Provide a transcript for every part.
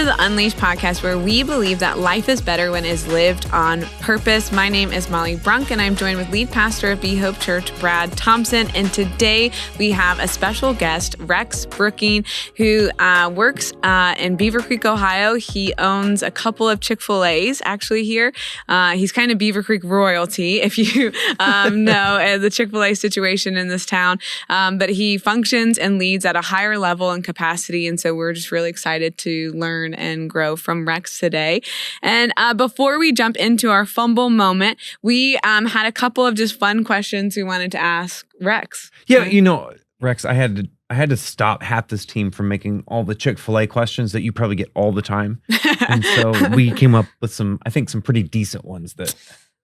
to the Unleashed podcast, where we believe that life is better when it is lived on purpose. My name is Molly Brunk, and I'm joined with lead pastor of Be Hope Church, Brad Thompson. And today we have a special guest, Rex Brooking, who works in Beavercreek, Ohio. He owns a couple of Chick-fil-A's actually here. He's kind of Beavercreek royalty, if you know the Chick-fil-A situation in this town. But he functions and leads at a higher level and capacity. And so we're just really excited to learn and grow from Rex today. And before we jump into our fumble moment, we had a couple of just fun questions we wanted to ask Rex. Yeah, Rex, I had to stop half this team from making all the Chick-fil-A questions that you probably get all the time. And so we came up with some pretty decent ones that...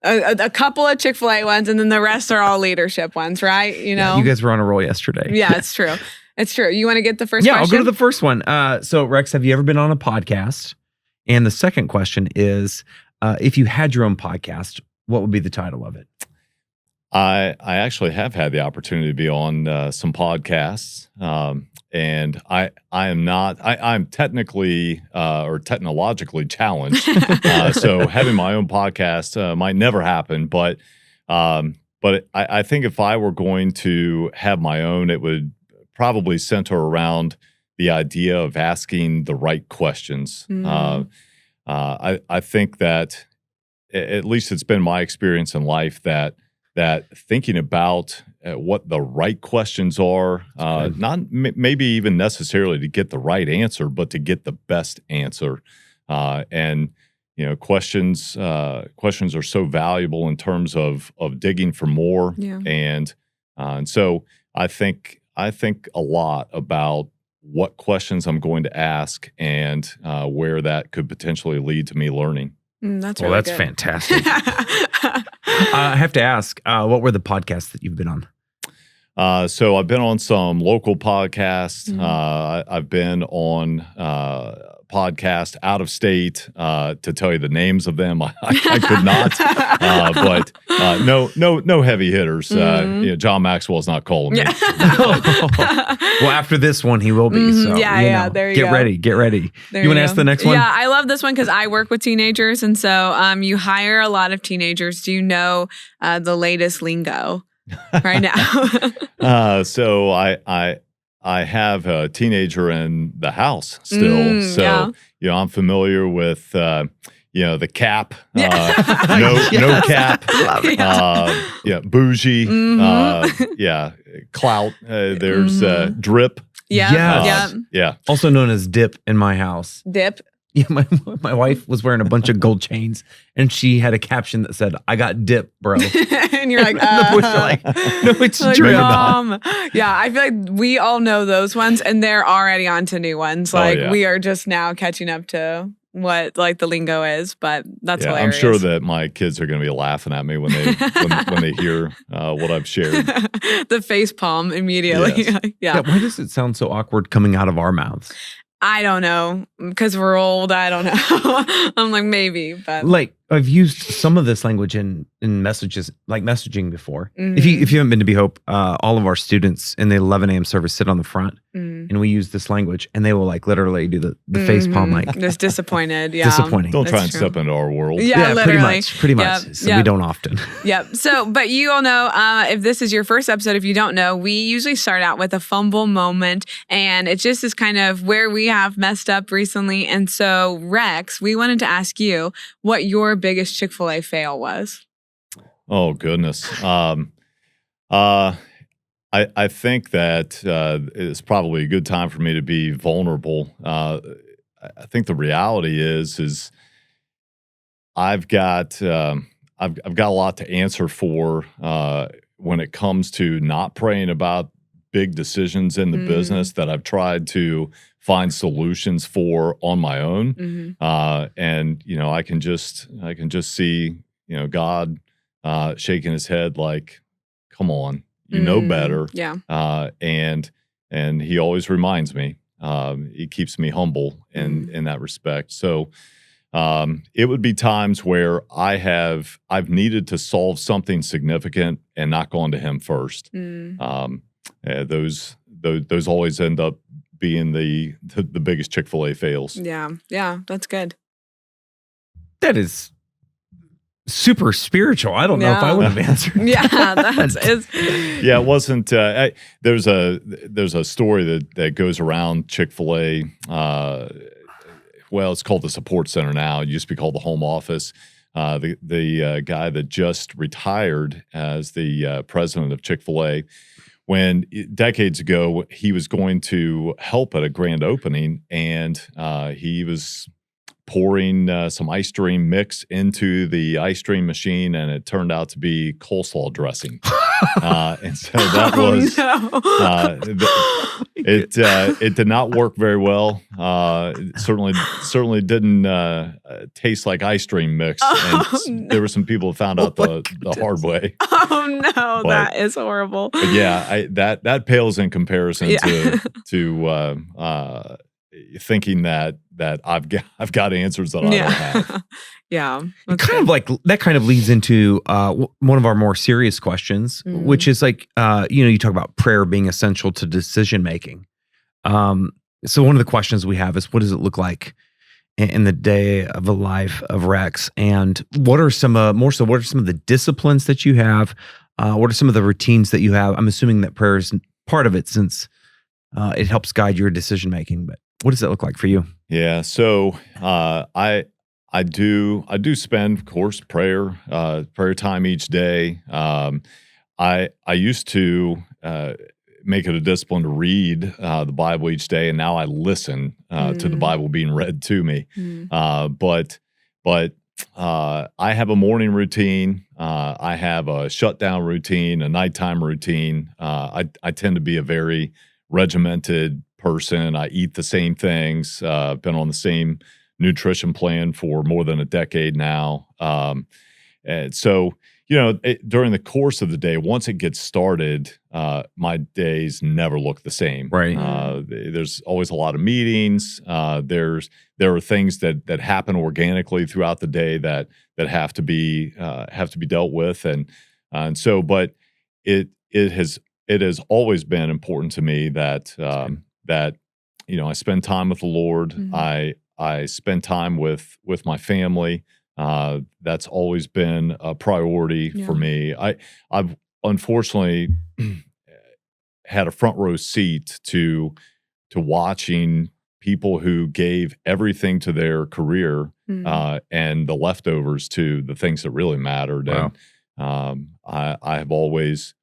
A couple of Chick-fil-A ones, and then the rest are all leadership ones, right? You know, you guys were on a roll yesterday. Yeah, it's true. It's true. You want to get the first question? Yeah, I'll go to the first one. So, Rex, have you ever been on a podcast? And the second question is, if you had your own podcast, what would be the title of it? I actually have had the opportunity to be on some podcasts, and I'm technically or technologically challenged. So having my own podcast might never happen, but I think if I were going to have my own, it would probably center around the idea of asking the right questions. I think that, at least it's been my experience in life, that thinking about what the right questions are, not maybe even necessarily to get the right answer, but to get the best answer. And questions are so valuable in terms of digging for more. Yeah. And so I think a lot about what questions I'm going to ask and where that could potentially lead to me learning. That's really that's good. Fantastic. I have to ask, what were the podcasts that you've been on? So I've been on some local podcasts. I've been on podcast out of state. To tell you the names of them, I could not. But no heavy hitters. John Maxwell's not calling me. Well, after this one, he will be. So there you go. Get ready. You want to ask the next one? Yeah, I love this one because I work with teenagers, and so you hire a lot of teenagers. Do you know the latest lingo right now? So I have a teenager in the house still. I'm familiar with the cap, no cap, bougie, clout. There's drip. Yeah. Also known as dip in my house. Dip. Yeah, my wife was wearing a bunch of gold chains, and she had a caption that said, "I got dip, bro." And you're like, no, it's drip. Yeah, I feel like we all know those ones, and they're already on to new ones. We are just now catching up to what the lingo is, but that's hilarious. I'm sure that my kids are going to be laughing at me when they when they hear what I've shared. The face palm immediately. Yes. Yeah. Why does it sound so awkward coming out of our mouths? I don't know, because we're old. I don't know. I'm like, maybe, but I've used some of this language in messages, like messaging before. If you haven't been to Be Hope, all of our students in the 11 a.m. service sit on the front, and we use this language, and they will literally do the face palm, just disappointed. Yeah, disappointing. Don't try and step into our world. Yeah, literally. Pretty much. So we don't often. Yep. So, but you all know, if this is your first episode, if you don't know, we usually start out with a fumble moment, and it just is kind of where we have messed up recently. And so, Rex, we wanted to ask you what your biggest Chick-fil-A fail was. Oh, goodness. I think that it's probably a good time for me to be vulnerable. I think the reality is I've got a lot to answer for when it comes to not praying about big decisions in the business that I've tried to find solutions for on my own. And I can just see God shaking his head like, come on, you know better. Yeah. And he always reminds me. He keeps me humble in that respect. So it would be times where I've needed to solve something significant and not gone to him first. Those always end up being the biggest Chick-fil-A fails. Yeah, that's good. That is super spiritual. I don't know if I would have answered. Yeah, that. Yeah, it wasn't. There's a story that goes around Chick-fil-A. Well, it's called the support center now. It used to be called the home office. The guy that just retired as the president of Chick-fil-A, when decades ago he was going to help at a grand opening, and he was pouring some ice cream mix into the ice cream machine, and it turned out to be coleslaw dressing. And so that it did not work very well. It certainly didn't taste like ice cream mix. And there were some people who found out the hard way. Oh no, that is horrible. But yeah, that pales in comparison to thinking that I've got answers that I don't have. Yeah. It kind of like that kind of leads into one of our more serious questions, which is like, you talk about prayer being essential to decision making. So one of the questions we have is, what does it look like in the day of the life of Rex? And what are some what are some of the disciplines that you have? What are some of the routines that you have? I'm assuming that prayer is part of it, since it helps guide your decision making. But what does that look like for you? Yeah, so I do spend, of course, prayer time each day. I used to make it a discipline to read the Bible each day, and now I listen to the Bible being read to me. But I have a morning routine. I have a shutdown routine, a nighttime routine. I tend to be a very regimented person. I eat the same things. Been on the same nutrition plan for more than a decade now. And so, during the course of the day, once it gets started, my days never look the same. Right. There's always a lot of meetings. There are things that happen organically throughout the day that have to be dealt with, and so. But it has always been important to me that I spend time with the Lord. I spend time with my family. That's always been a priority for me. I've unfortunately had a front row seat to watching people who gave everything to their career and the leftovers to the things that really mattered. Wow. And I've always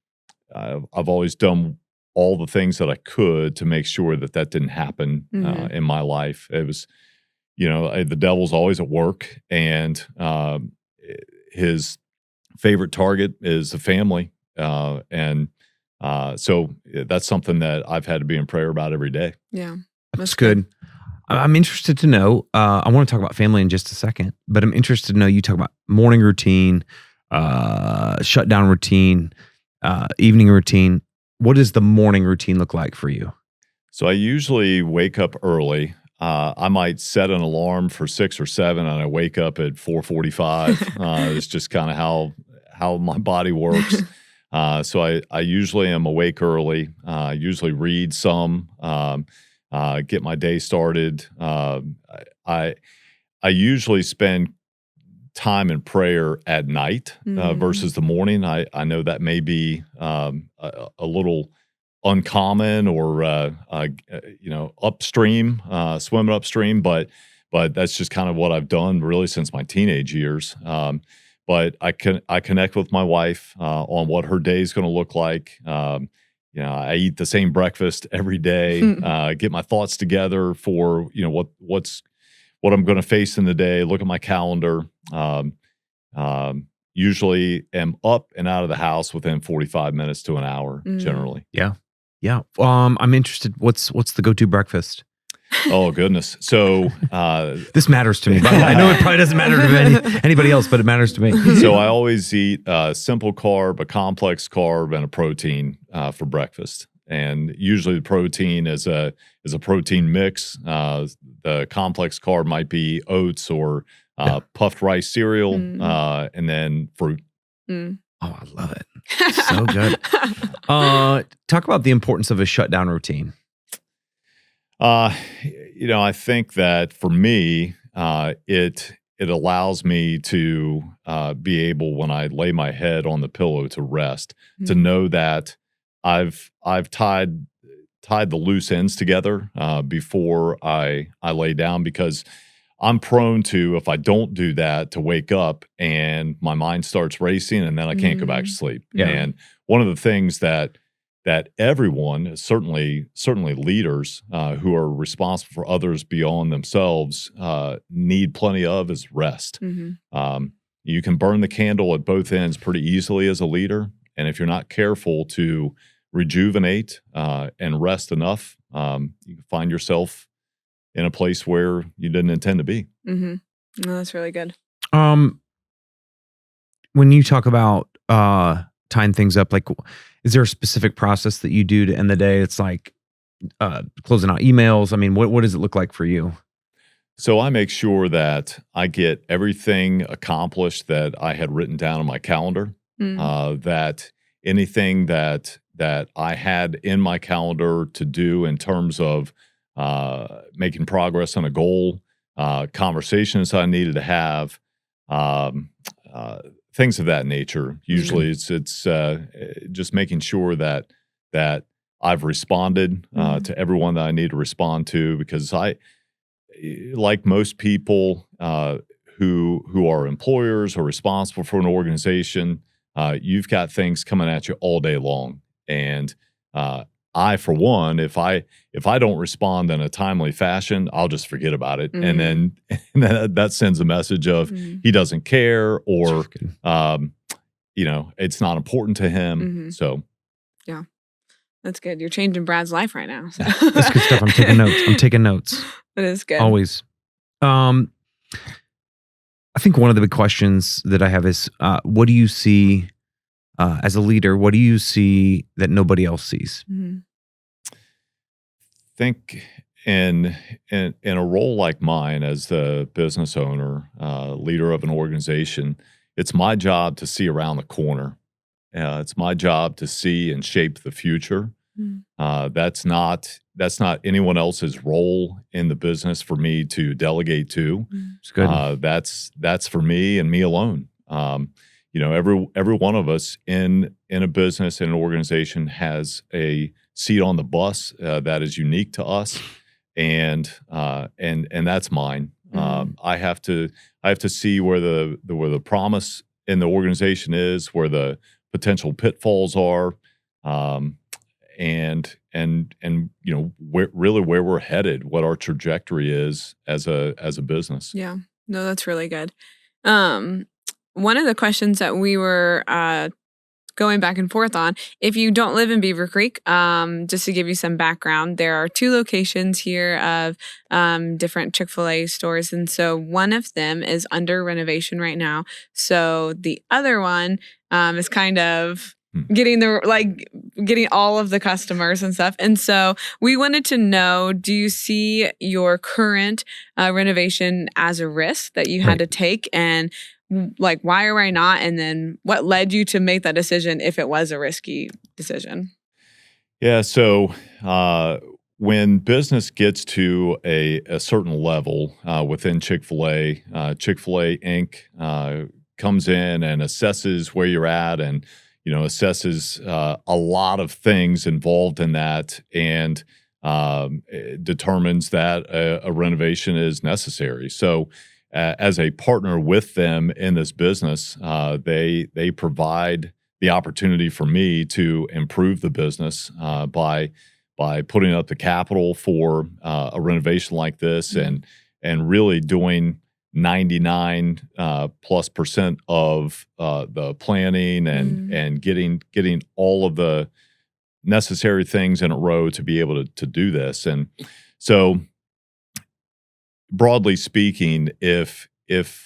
done all the things that I could to make sure that didn't happen in my life. It was, the devil's always at work, and his favorite target is the family. And so that's something that I've had to be in prayer about every day. Yeah. That's good. I'm interested to know, I want to talk about family in just a second, but I'm interested to know, you talk about morning routine, shutdown routine, evening routine. What does the morning routine look like for you? So I usually wake up early. I might set an alarm for 6 or 7, and I wake up at 4:45. It's just kind of how my body works. So I usually am awake early. Usually read some, get my day started. I usually spend time in prayer at night versus the morning. I know that may be a little uncommon or upstream, swimming upstream, but that's just kind of what I've done really since my teenage years. But I connect with my wife on what her day is going to look like. I eat the same breakfast every day. Get my thoughts together for what I'm going to face in the day. Look at my calendar. Usually am up and out of the house within 45 minutes to an hour, generally. Yeah. I'm interested. What's the go-to breakfast? Oh goodness. So this matters to me. But I know it probably doesn't matter to anybody else, but it matters to me. So I always eat a simple carb, a complex carb, and a protein for breakfast. And usually the protein is a protein mix. The complex carb might be oats or puffed rice cereal, and then fruit. Oh, I love it. So good. Talk about the importance of a shutdown routine. Uh, I think that for me, it allows me to be able, when I lay my head on the pillow to rest, to Mm. know that I've tied the loose ends together before I lay down, because I'm prone to, if I don't do that, to wake up and my mind starts racing and then I can't go back to Mm. sleep. Yeah. And one of the things that everyone, certainly leaders who are responsible for others beyond themselves, need plenty of is rest. Mhm. You can burn the candle at both ends pretty easily as a leader, and if you're not careful to rejuvenate and rest enough, you can find yourself in a place where you didn't intend to be. Mhm. No, that's really good. Um, when you talk about tying things up, like, is there a specific process that you do to end the day? It's like closing out emails. I mean, what does it look like for you? So I make sure that I get everything accomplished that I had written down on my calendar. Mm. That anything that I had in my calendar to do in terms of making progress on a goal, conversations I needed to have, um, uh, things of that nature. Usually, it's just making sure that I've responded Mhm. to everyone that I need to respond to, because like most people who are employers or responsible for an organization, you've got things coming at you all day long. And I, for one, if I don't respond in a timely fashion, I'll just forget about it, and Mm. then that sends a message of Mhm. he doesn't care, or Good. um, it's not important to him. Mhm. So Yeah. That's good. You're changing Brad's life right now. So. That's good stuff. I'm taking notes. I'm taking notes. That is good. Always. Um, I think one of the big questions that I have is, what do you see as a leader? What do you see that nobody else sees? Mhm. think in a role like mine as the business owner, leader of an organization, it's my job to see around the corner. It's my job to see and shape the future. Mm. That's not anyone else's role in the business for me to delegate to. Mm. It's good. That's for me and me alone. Every one of us in a business, in an organization, has a seat on the bus that is unique to us, and that's mine. Mhm. I have to see where the promise in the organization is, where the potential pitfalls are, um, and where we're headed, what our trajectory is as a business. Yeah. No, that's really good. Um, One of the questions that we were going back and forth on, if you don't live in Beavercreek, just to give you some background, there are 2 locations here of different Chick-fil-A stores. And so one of them is under renovation right now. So the other one is kind of Hmm. getting all of the customers and stuff. And so we wanted to know, do you see your current renovation as a risk that you had Right. to take? And like, why or why not? And then what led you to make that decision if it was a risky decision? Yeah. So when business gets to a certain level within Chick-fil-A, Chick-fil-A Inc. Comes in and assesses where you're at, and assesses a lot of things involved in that, and it determines that a renovation is necessary. So as a partner with them in this business, they provide the opportunity for me to improve the business by putting up the capital for a renovation like this, Mhm. and really doing 99 plus percent of the planning, and getting all of the necessary things in a row to be able to do this. And so, broadly speaking, if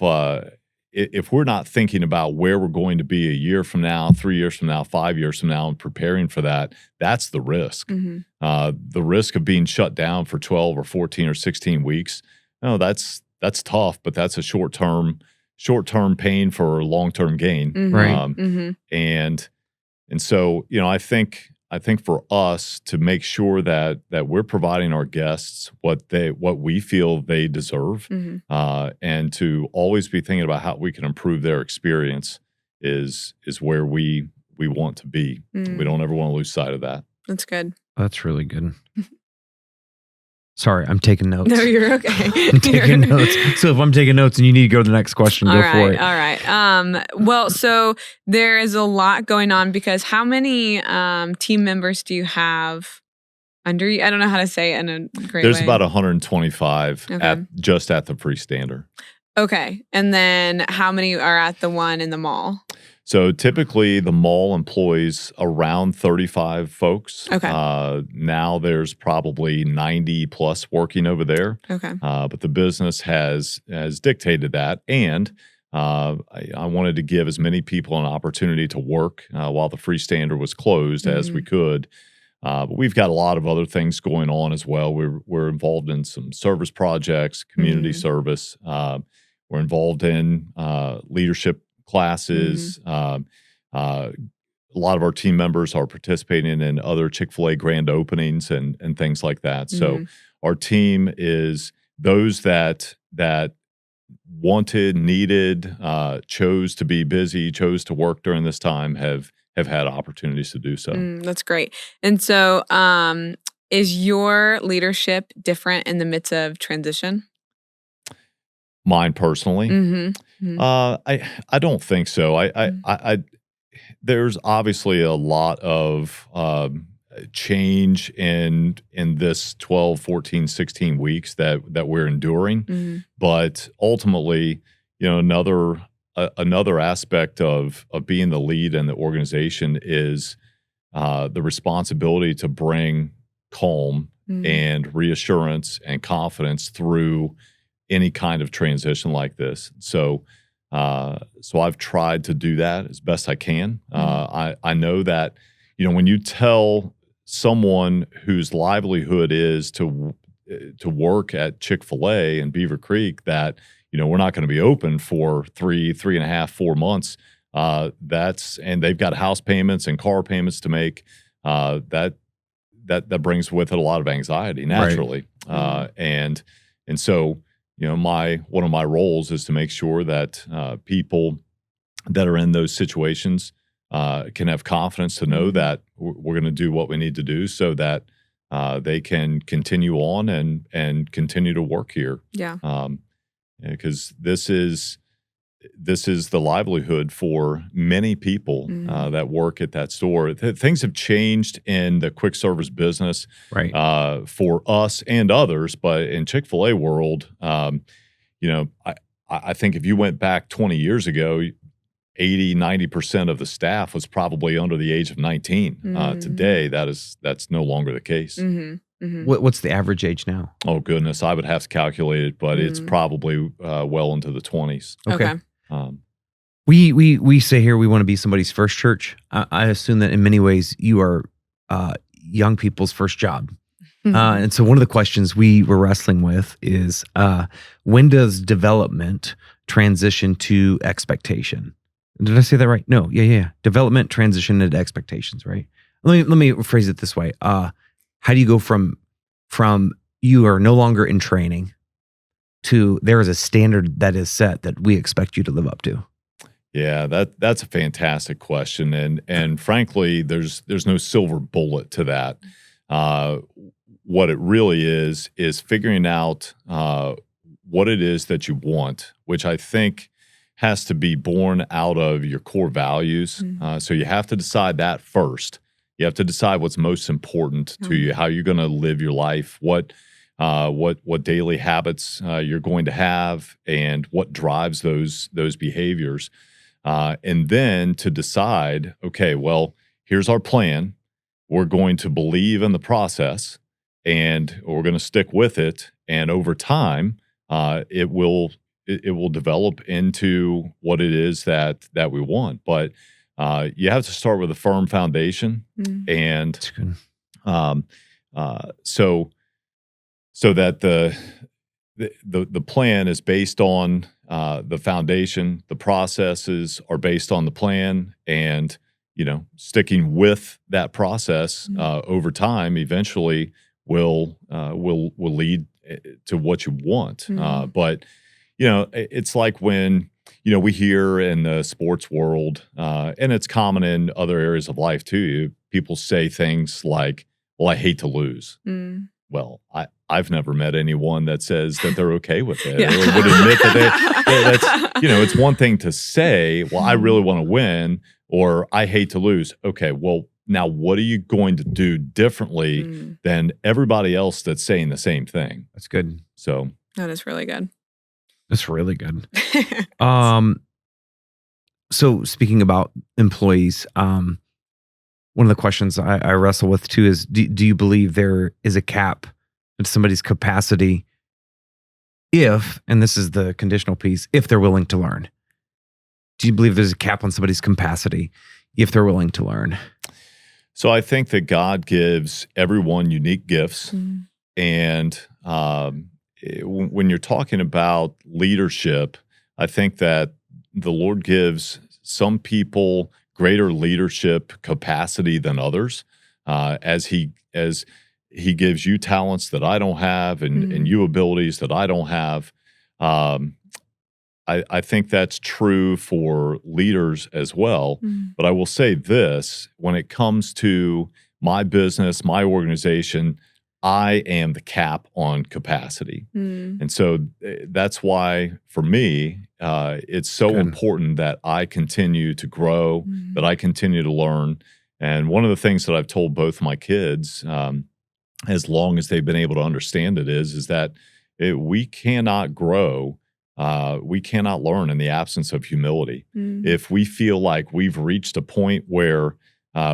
we're not thinking about where we're going to be a year from now, 3 years from now, 5 years from now, and preparing for that, that's the risk. Mhm. The risk of being shut down for 12 or 14 or 16 weeks. No, that's tough, but that's a short term pain for long term gain. Mhm. Right. Um, Mhm. and and so, I think I think for us to make sure that we're providing our guests what we feel they deserve, and to always be thinking about how we can improve their experience is where we want to be. We don't ever want to lose sight of that. That's good. That's really good. Sorry, I'm taking notes. No, you're okay. I'm taking notes. So if I'm taking notes and you need to go to the next question, go for it. All right. Well, so there is a lot going on because how many team members do you have under you? I don't know how to say it in a great There's way. about 125 just at the freestander. Okay. And then how many are at the one in the mall? So typically the mall employs around 35 folks. Okay. Now there's probably 90 plus working over there. Okay. But the business has dictated that. And I wanted to give as many people an opportunity to work while the freestander was closed as we could. But we've got a lot of other things going on as well. We're involved in some service projects, community service. We're involved in leadership classes. A lot of our team members are participating in other Chick-fil-A grand openings and things like that. So our team is those that wanted, needed, chose to be busy, chose to work during this time have had opportunities to do so. That's great. And so is your leadership different in the midst of transition? Mine personally, I don't think so. I there's obviously a lot of change in this 12, 14, 16 weeks that we're enduring, but ultimately, another aspect of being the lead in the organization is the responsibility to bring calm and reassurance and confidence through any kind of transition like this. So I've tried to do that as best I can. I know that, when you tell someone whose livelihood is to work at Chick-fil-A in Beavercreek that, we're not going to be open for 3.5, 4 months. And they've got house payments and car payments to make. That brings with it a lot of anxiety naturally. Right. And so, one of my roles is to make sure that people that are in those situations can have confidence to know that we're going to do what we need to do so that they can continue on and continue to work here. Yeah. Because this is the livelihood for many people that work at that store. Things have changed in the quick service business, right? For us and others, but in Chick-fil-A world, I think if you went back 20 years ago, 80-90% of the staff was probably under the age of 19. Today, that's no longer the case. What's the average age now? Oh goodness, I would have to calculate it, but it's probably well into the 20s. Okay. We say here we want to be somebody's first church. I assume that in many ways you are young people's first job. And so one of the questions we were wrestling with is when does development transition to expectation? Did I say that right? No. Yeah. Development transition into expectations, right? Let me rephrase it this way. How do you go from you are no longer in training to there is a standard that is set that we expect you to live up to? Yeah, that's a fantastic question, and frankly, there's no silver bullet to that. What it really is figuring out what it is that you want, which I think has to be born out of your core values. So you have to decide that first. You have to decide what's most important to you, how you're going to live your life, what daily habits you're going to have, and what drives those behaviors. And then to decide, okay, well, here's our plan. We're going to believe in the process, and we're going to stick with it. And over time, it will develop into what it is that we want. But you have to start with a firm foundation, and so that the plan is based on the foundation. The processes are based on the plan, and sticking with that process over time eventually will lead to what you want. But it's like when we hear in the sports world, and it's common in other areas of life too. People say things like, "Well, I hate to lose." Well, I've never met anyone that says that they're okay with it, or would admit that that's it's one thing to say, "Well, I really want to win," or "I hate to lose." Okay, well, now what are you going to do differently than everybody else that's saying the same thing? That's good. So that is really good. That's really good. So speaking about employees, one of the questions I wrestle with too is, do you believe there is a cap in somebody's capacity if, and this is the conditional piece, if they're willing to learn? Do you believe there's a cap on somebody's capacity if they're willing to learn? So I think that God gives everyone unique gifts. And when you're talking about leadership, I think that the Lord gives some people greater leadership capacity than others, as He gives you talents that I don't have, and you abilities that I don't have. I think that's true for leaders as well. But I will say this: when it comes to my business, my organization, I am the cap on capacity. And so that's why, for me, it's so important that I continue to grow, that I continue to learn. And one of the things that I've told both my kids, as long as they've been able to understand it, is that we cannot grow, we cannot learn in the absence of humility. If we feel like we've reached a point where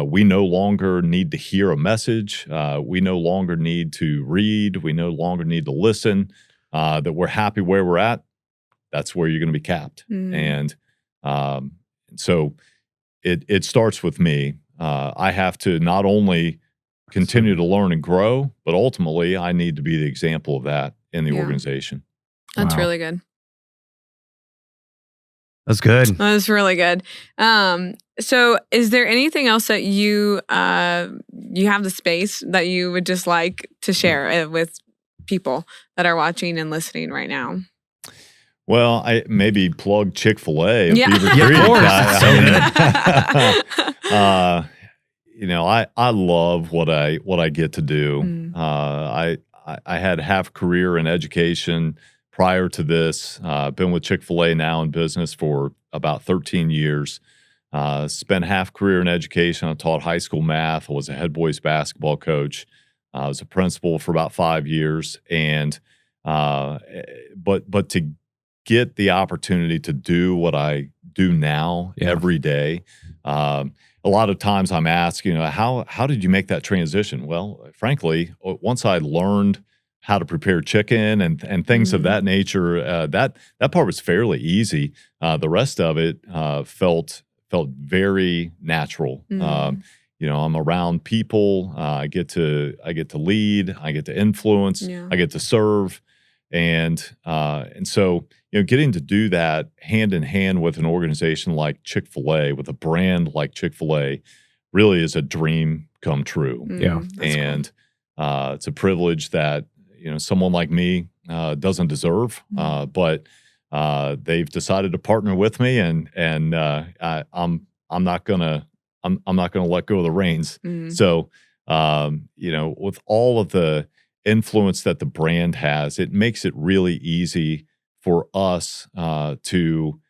we no longer need to hear a message, we no longer need to read, we no longer need to listen, that we're happy where we're at, that's where you're going to be capped. And so it starts with me. I have to not only continue to learn and grow, but ultimately I need to be the example of that in the organization. That's really good. That's good. That's really good. So is there anything else that you have the space that you would just like to share with people that are watching and listening right now? Well, I maybe plug Chick-fil-A of Yeah. Beavercreek. I love what I get to do. I had half a career in education prior to this. Been with Chick-fil-A now in business for about 13 years. Spent half career in education. I taught high school math. I was a head boys basketball coach. I was a principal for about 5 years. And but to get the opportunity to do what I do now every day, a lot of times I'm asked, how did you make that transition? Well, frankly, once I learned how to prepare chicken and things of that nature, that part was fairly easy. The rest of it felt very natural. I'm around people. I get to lead. I get to influence. I get to serve, and so getting to do that hand in hand with an organization like Chick-fil-A, with a brand like Chick-fil-A, really is a dream come true. And cool. It's a privilege that someone like me doesn't deserve, but they've decided to partner with me, and I'm not gonna let go of the reins. So with all of the influence that the brand has, it makes it really easy for us to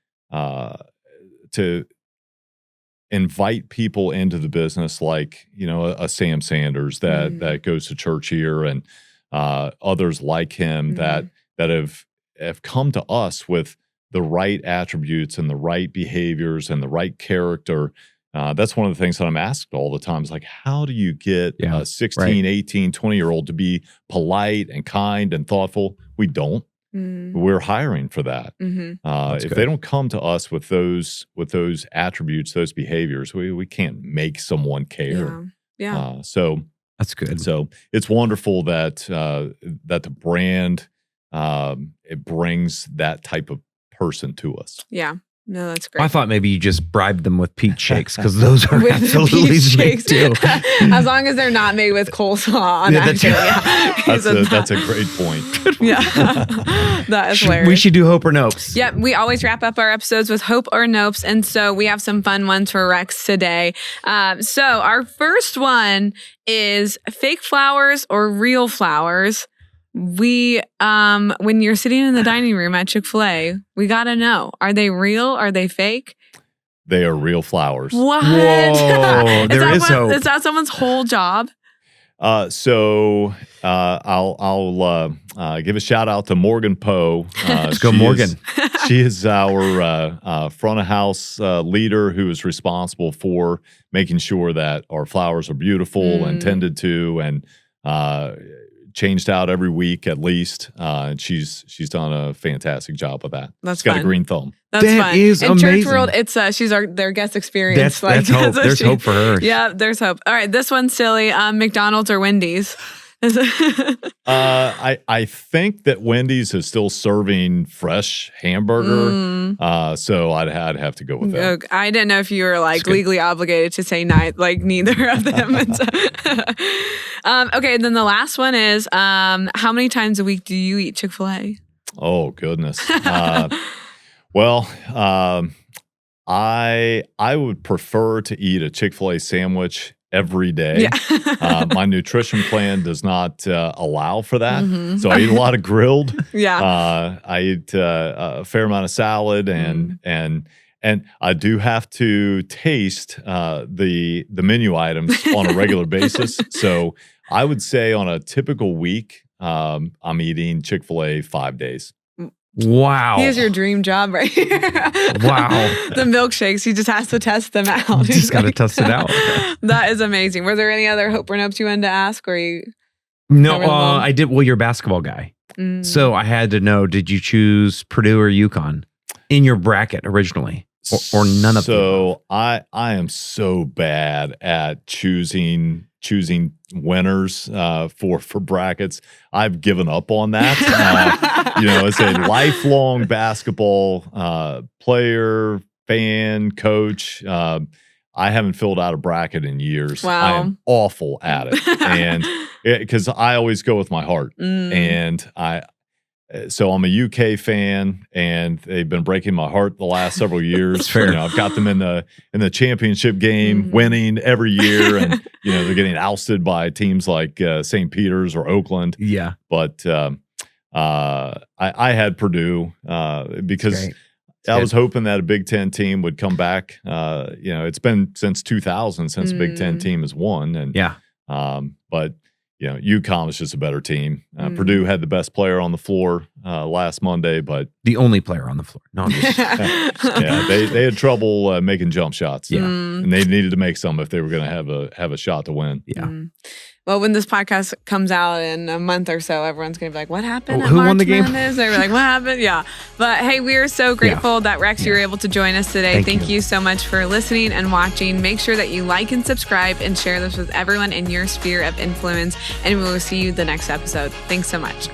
invite people into the business, like a Sam Sanders that goes to church here, and others like him that have come to us with the right attributes and the right behaviors and the right character. That's one of the things that I'm asked all the time, is like, how do you get a 16, 18, 20-year-old to be polite and kind and thoughtful? We don't. We're hiring for that. If they don't come to us with those attributes, those behaviors, we can't make someone care. So that's good. So it's wonderful that the brand it brings that type of person to us. Yeah. No, that's great. I thought maybe you just bribed them with peach shakes because those are With absolutely peach great shakes. too. As long as they're not made with coleslaw on Yeah, That's a great point. Yeah. That is hilarious. We should do Hope or Nopes. Yep, we always wrap up our episodes with Hope or Nopes, and so we have some fun ones for Rex today. So our first one is fake flowers or real flowers. We, when you're sitting in the dining room at Chick-fil-A, we gotta know: are they real? Are they fake? They are real flowers. What? Whoa, there is hope. Is that someone's whole job? So I'll give a shout out to Morgan Poe. Let's go, Morgan. She is our front of house leader who is responsible for making sure that our flowers are beautiful and tended to and changed out every week at least. And she's done a fantastic job of that. That's got fun. a green thumb. That's That fun. is In amazing. Church World, it's she's their guest experience. That's hope. There's hope for her. Yeah, there's hope. All right, this one's silly. McDonald's or Wendy's? I think that Wendy's is still serving fresh hamburger. So I'd have to go with that. I didn't know if you were legally obligated to say neither of them. Okay, and then the last one is how many times a week do you eat Chick-fil-A? Oh goodness. Well, I would prefer to eat a Chick-fil-A sandwich every day. Yeah. My nutrition plan does not allow for that. So I eat a lot of grilled. Yeah. I eat a fair amount of salad and I do have to taste the menu items on a regular basis. So I would say on a typical week, I'm eating Chick-fil-A 5 days. Wow. Here's your dream job right here. Wow. The milkshakes, he just has to test them out. Just got to test it out. That is amazing. Were there any other Hope or Nopes you wanted to ask? Or you? No, I did. Well, you're a basketball guy. So I had to know, did you choose Purdue or UConn in your bracket originally? Or none of them? So I am so bad at choosing winners for brackets. I've given up on that. As a lifelong basketball player, fan, coach, I haven't filled out a bracket in years. Wow. I am awful at it, and because I always go with my heart, and So I'm a UK fan, and they've been breaking my heart the last several years. Fair. I've got them in the championship game, winning every year, and they're getting ousted by teams like St. Peter's or Oakland. Yeah, but I had Purdue because I was hoping that a Big Ten team would come back. It's been since 2000 since a Big Ten team has won, and but. UConn was just a better team. Purdue had the best player on the floor last Monday, but the only player on the floor. No, they had trouble making jump shots. Yeah, and they needed to make some if they were going to have a shot to win. Yeah. Well, when this podcast comes out in a month or so, everyone's going to be like, what happened? Who won the game? They were like, what happened? Yeah. But hey, we are so grateful that Rex, you were able to join us today. Thank you so much for listening and watching. Make sure that you like and subscribe and share this with everyone in your sphere of influence. And we will see you the next episode. Thanks so much.